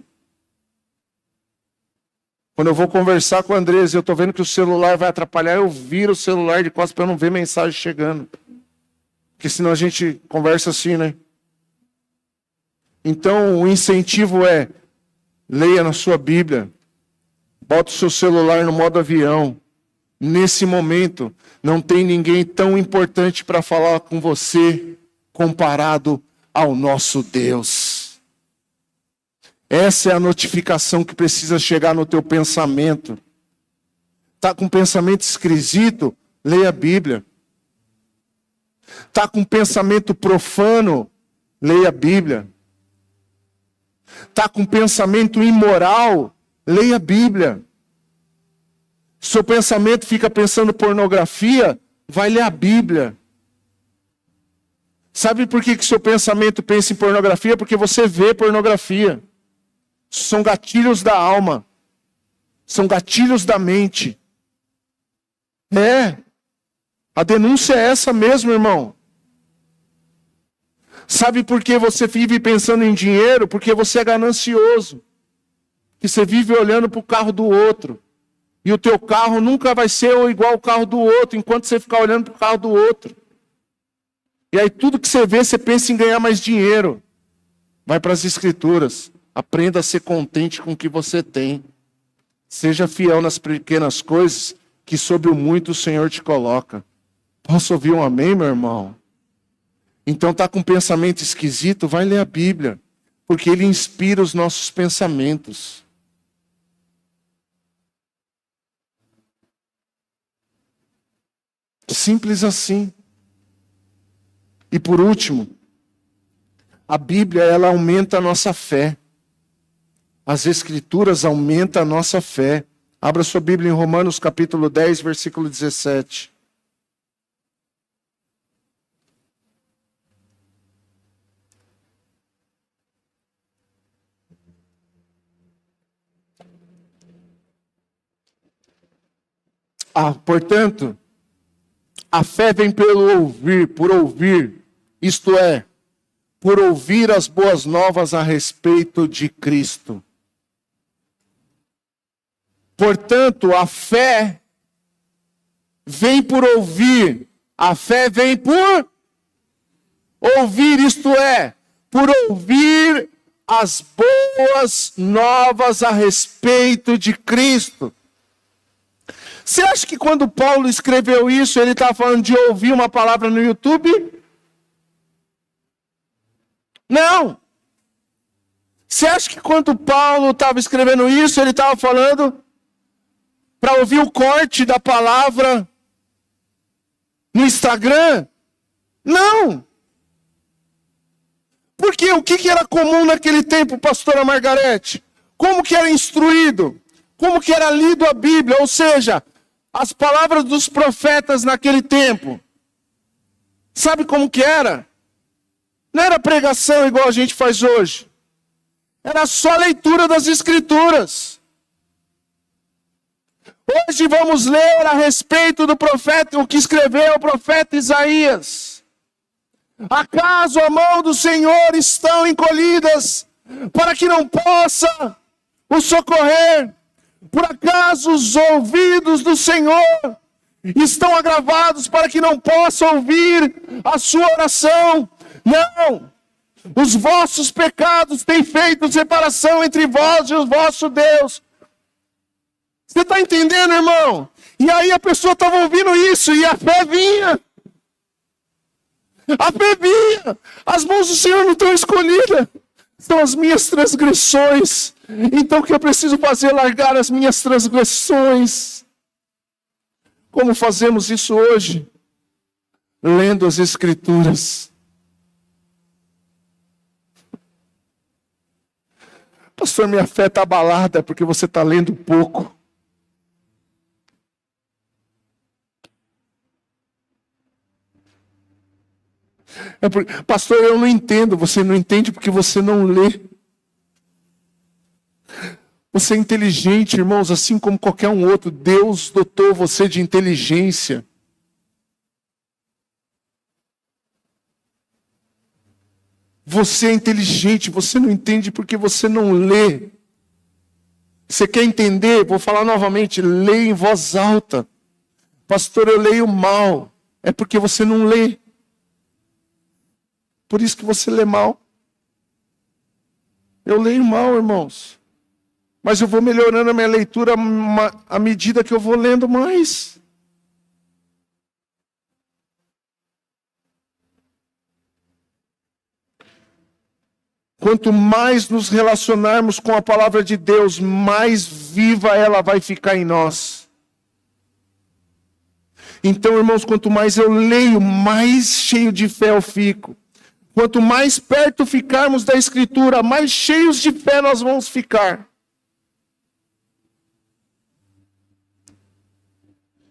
Quando eu vou conversar com a Andresa, eu estou vendo que o celular vai atrapalhar, eu viro o celular de costas para eu não ver mensagem chegando. Porque senão a gente conversa assim, né? Então, o incentivo é, leia na sua Bíblia. Bota o seu celular no modo avião. Nesse momento, não tem ninguém tão importante para falar com você comparado ao nosso Deus. Essa é a notificação que precisa chegar no teu pensamento. Está com um pensamento esquisito? Leia a Bíblia. Está com um pensamento profano? Leia a Bíblia. Está com um pensamento imoral? Leia a Bíblia. Seu pensamento fica pensando pornografia? Vai ler a Bíblia. Sabe por que seu pensamento pensa em pornografia? Porque você vê pornografia. São gatilhos da alma. São gatilhos da mente. A denúncia é essa mesmo, irmão. Sabe por que você vive pensando em dinheiro? Porque você é ganancioso. Que você vive olhando para o carro do outro. E o teu carro nunca vai ser igual ao carro do outro, enquanto você ficar olhando para o carro do outro. E aí tudo que você vê, você pensa em ganhar mais dinheiro. Vai para as Escrituras. Aprenda a ser contente com o que você tem. Seja fiel nas pequenas coisas, que sobre o muito o Senhor te coloca. Posso ouvir um amém, meu irmão? Então tá com um pensamento esquisito? Vai ler a Bíblia. Porque ele inspira os nossos pensamentos. Simples assim. E por último, a Bíblia, ela aumenta a nossa fé. As Escrituras aumentam a nossa fé. Abra sua Bíblia em Romanos capítulo 10, versículo 17. Portanto, a fé vem pelo ouvir, por ouvir, isto é, por ouvir as boas novas a respeito de Cristo. Portanto, a fé vem por ouvir, a fé vem por ouvir, isto é, por ouvir as boas novas a respeito de Cristo. Você acha que quando Paulo escreveu isso, ele estava falando de ouvir uma palavra no YouTube? Não. Você acha que quando Paulo estava escrevendo isso, ele estava falando para ouvir o corte da palavra no Instagram? Não. Porque o que era comum naquele tempo, pastora Margarete? Como que era instruído? Como que era lido a Bíblia? Ou seja, as palavras dos profetas naquele tempo. Sabe como que era? Não era pregação igual a gente faz hoje. Era só leitura das Escrituras. Hoje vamos ler a respeito do profeta, o que escreveu o profeta Isaías. Acaso a mão do Senhor estão encolhidas para que não possa o socorrer? Por acaso os ouvidos do Senhor estão agravados para que não possa ouvir a sua oração? Não! Os vossos pecados têm feito separação entre vós e o vosso Deus. Você está entendendo, irmão? E aí a pessoa estava ouvindo isso e a fé vinha. A fé vinha. As mãos do Senhor não estão escolhidas. São as minhas transgressões. Então o que eu preciso fazer? Largar as minhas transgressões. Como fazemos isso hoje? Lendo as Escrituras. Pastor, minha fé está abalada porque você está lendo pouco. Pastor, eu não entendo. Você não entende porque você não lê. Você é inteligente, irmãos, assim como qualquer um outro. Deus dotou você de inteligência. Você é inteligente, você não entende porque você não lê. Você quer entender? Vou falar novamente, leia em voz alta. Pastor, eu leio mal. É porque você não lê. Por isso que você lê mal. Eu leio mal, irmãos. Mas eu vou melhorando a minha leitura à medida que eu vou lendo mais. quanto mais nos relacionarmos com a palavra de Deus, mais viva ela vai ficar em nós. Então, irmãos, quanto mais eu leio, mais cheio de fé eu fico. Quanto mais perto ficarmos da Escritura, mais cheios de fé nós vamos ficar.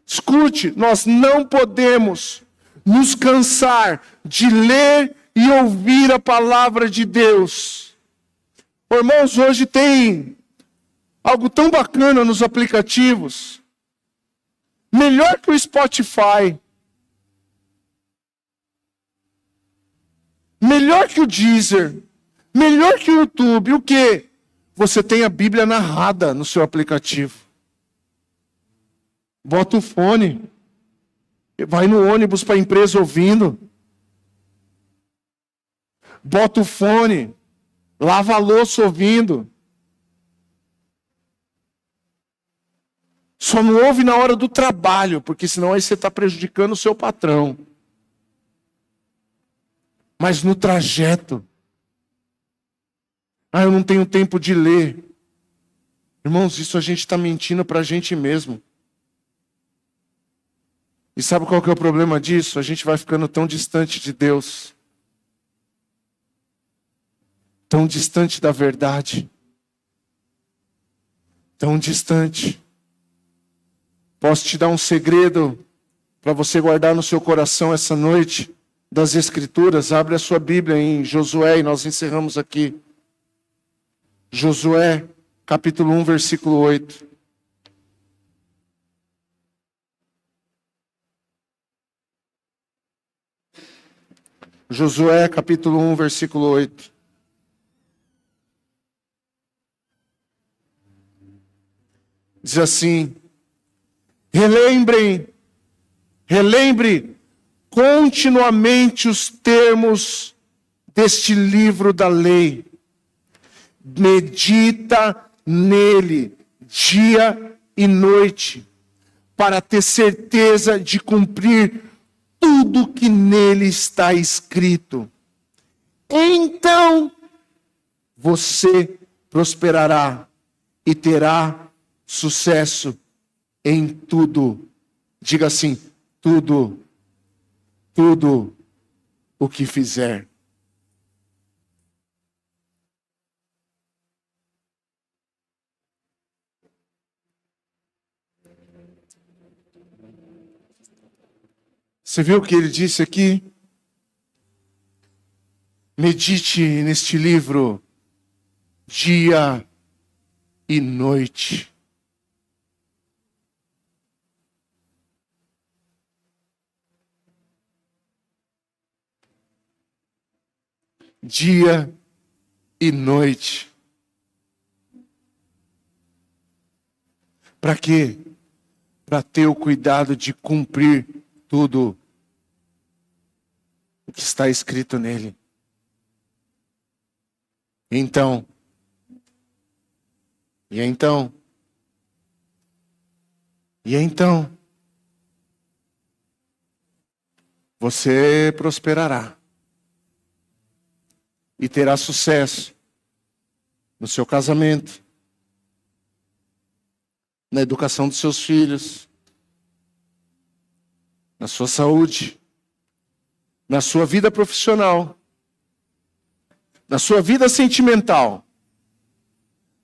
Escute, nós não podemos nos cansar de ler e ouvir a palavra de Deus. Irmãos, hoje tem algo tão bacana nos aplicativos. Melhor que o Spotify. Melhor que o Deezer. Melhor que o YouTube. O quê? Você tem a Bíblia narrada no seu aplicativo. Bota o fone. Vai no ônibus para a empresa ouvindo. Bota o fone. Lava a louça ouvindo. Só não ouve na hora do trabalho, porque senão aí você está prejudicando o seu patrão. Mas no trajeto. Eu não tenho tempo de ler. Irmãos, isso a gente está mentindo para a gente mesmo. E sabe qual que é o problema disso? A gente vai ficando tão distante de Deus. Tão distante da verdade. Tão distante. Posso te dar um segredo para você guardar no seu coração essa noite das Escrituras? Abre a sua Bíblia em Josué e nós encerramos aqui. Josué, capítulo 1, versículo 8. Josué, capítulo 1, versículo 8. Diz assim: relembre continuamente os termos deste livro da lei. Medita nele dia e noite, para ter certeza de cumprir tudo que nele está escrito. Então você prosperará e terá sucesso em tudo. Diga assim: tudo o que fizer. Você viu o que ele disse aqui? Medite neste livro dia e noite. Dia e noite. Para quê? Para ter o cuidado de cumprir tudo o que está escrito nele. Então, você prosperará e terá sucesso no seu casamento, na educação dos seus filhos, na sua saúde, na sua vida profissional, na sua vida sentimental,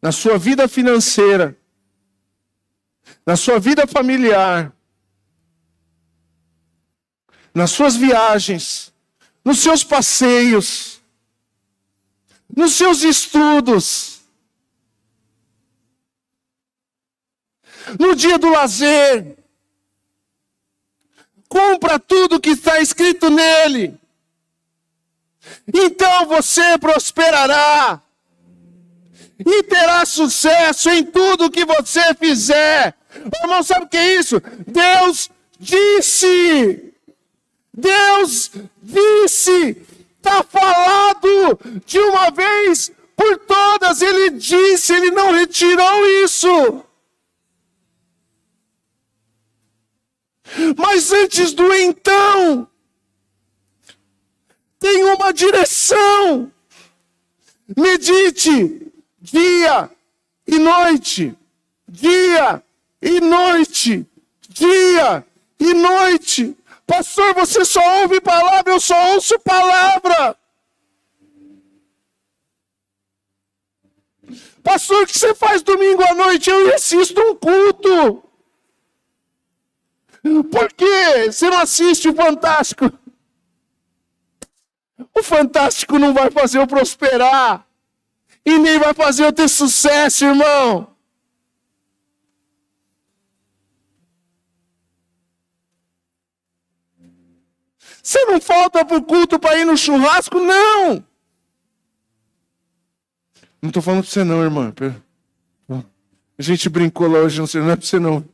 na sua vida financeira, na sua vida familiar, nas suas viagens, nos seus passeios, nos seus estudos, no dia do lazer. Cumpra tudo que está escrito nele. Então você prosperará e terá sucesso em tudo que você fizer. Irmão, sabe o que é isso? Deus disse, está falado de uma vez por todas. Ele disse, ele não retirou isso. Mas antes do então, tem uma direção. Medite dia e noite. Dia e noite. Dia e noite. Pastor, você só ouve palavra, eu só ouço palavra. Pastor, o que você faz domingo à noite? Eu assisto um culto. Por quê? Você não assiste o Fantástico? O Fantástico não vai fazer eu prosperar. E nem vai fazer eu ter sucesso, irmão. Você não falta para o culto para ir no churrasco? Não. Não estou falando para você não, irmã. A gente brincou lá hoje, não é para você não.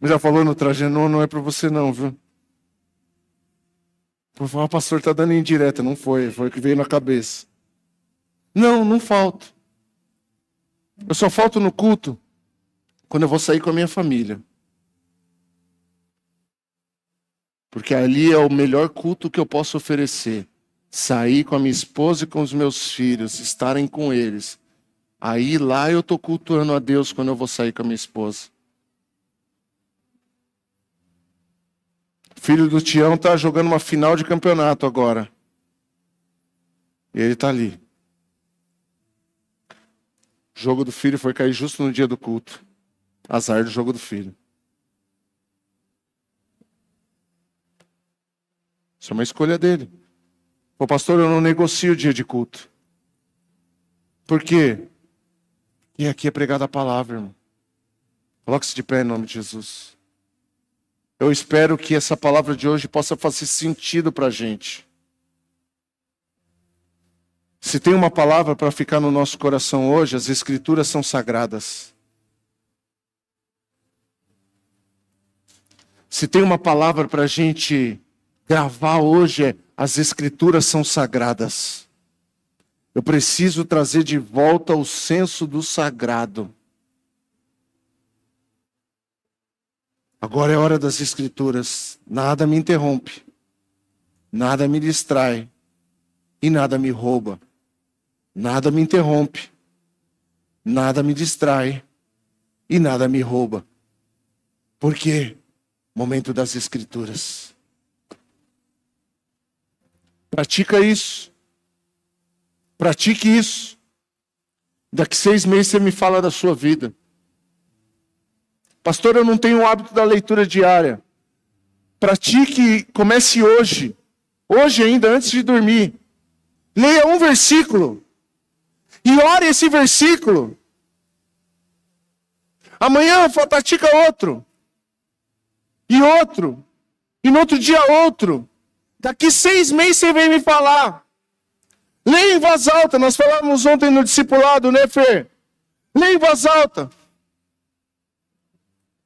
Já falou no traje, não é para você não, viu? Por falar, o pastor está dando indireta. Não foi o que veio na cabeça. Não falto. Eu só falto no culto quando eu vou sair com a minha família. Porque ali é o melhor culto que eu posso oferecer. Sair com a minha esposa e com os meus filhos, estarem com eles. Aí lá eu estou cultuando a Deus quando eu vou sair com a minha esposa. O filho do Tião está jogando uma final de campeonato agora. E ele está ali. O jogo do filho foi cair justo no dia do culto. Azar do jogo do filho. Isso é uma escolha dele. Pô, pastor, eu não negocio o dia de culto. Por quê? E aqui é pregada a palavra, irmão. Coloque-se de pé em nome de Jesus. Eu espero que essa palavra de hoje possa fazer sentido para a gente. Se tem uma palavra para ficar no nosso coração hoje, as Escrituras são sagradas. Se tem uma palavra para a gente gravar hoje, as Escrituras são sagradas. Eu preciso trazer de volta o senso do sagrado. Agora é hora das Escrituras. Nada me interrompe. Nada me distrai. E nada me rouba. Nada me interrompe. Nada me distrai. E nada me rouba. Por quê? Momento das Escrituras. Pratica isso. Pratique isso. Daqui 6 meses você me fala da sua vida. Pastor, eu não tenho o hábito da leitura diária. Pratique, comece hoje. Hoje ainda, antes de dormir. Leia um versículo. E ore esse versículo. Amanhã pratica outro. E outro. E no outro dia outro. Daqui 6 meses você vem me falar. Leia em voz alta. Nós falamos ontem no discipulado, né, Fer? Leia em voz alta.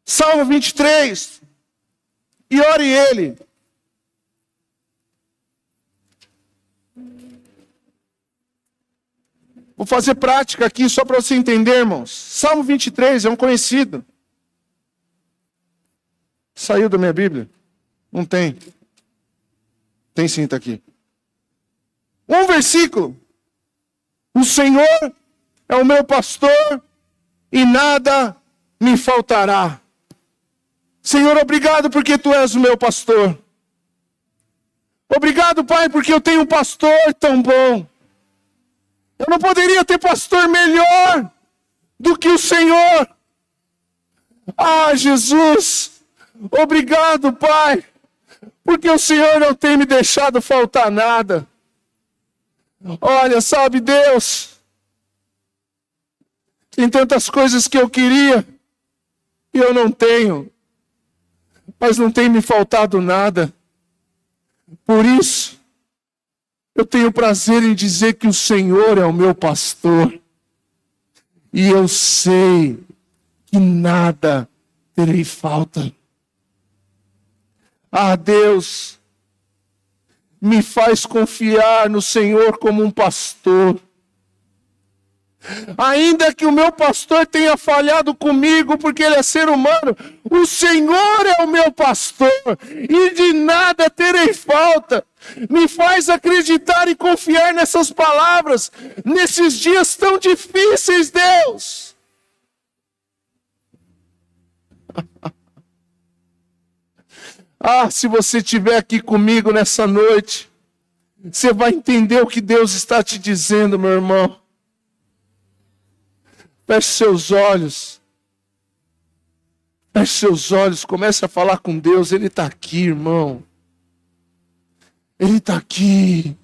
Salmo 23. E ore ele. Vou fazer prática aqui só para você entender, irmãos. Salmo 23 é um conhecido. Saiu da minha Bíblia? Não tem. Tem sim, está aqui. Um versículo. O Senhor é o meu pastor e nada me faltará. Senhor, obrigado porque Tu és o meu pastor. Obrigado, Pai, porque eu tenho um pastor tão bom. Eu não poderia ter pastor melhor do que o Senhor. Ah, Jesus, obrigado, Pai, porque o Senhor não tem me deixado faltar nada. Olha, sabe, Deus, tem tantas coisas que eu queria e eu não tenho, mas não tem me faltado nada. Por isso, eu tenho prazer em dizer que o Senhor é o meu pastor. E eu sei que nada terei falta. Ah, Deus, me faz confiar no Senhor como um pastor. Ainda que o meu pastor tenha falhado comigo, porque ele é ser humano, o Senhor é o meu pastor, e de nada terei falta. Me faz acreditar e confiar nessas palavras, nesses dias tão difíceis, Deus. Ah, se você estiver aqui comigo nessa noite, você vai entender o que Deus está te dizendo, meu irmão. Feche seus olhos. Feche seus olhos, comece a falar com Deus. Ele está aqui, irmão. Ele está aqui.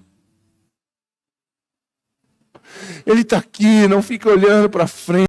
Ele está aqui, não fica olhando para frente.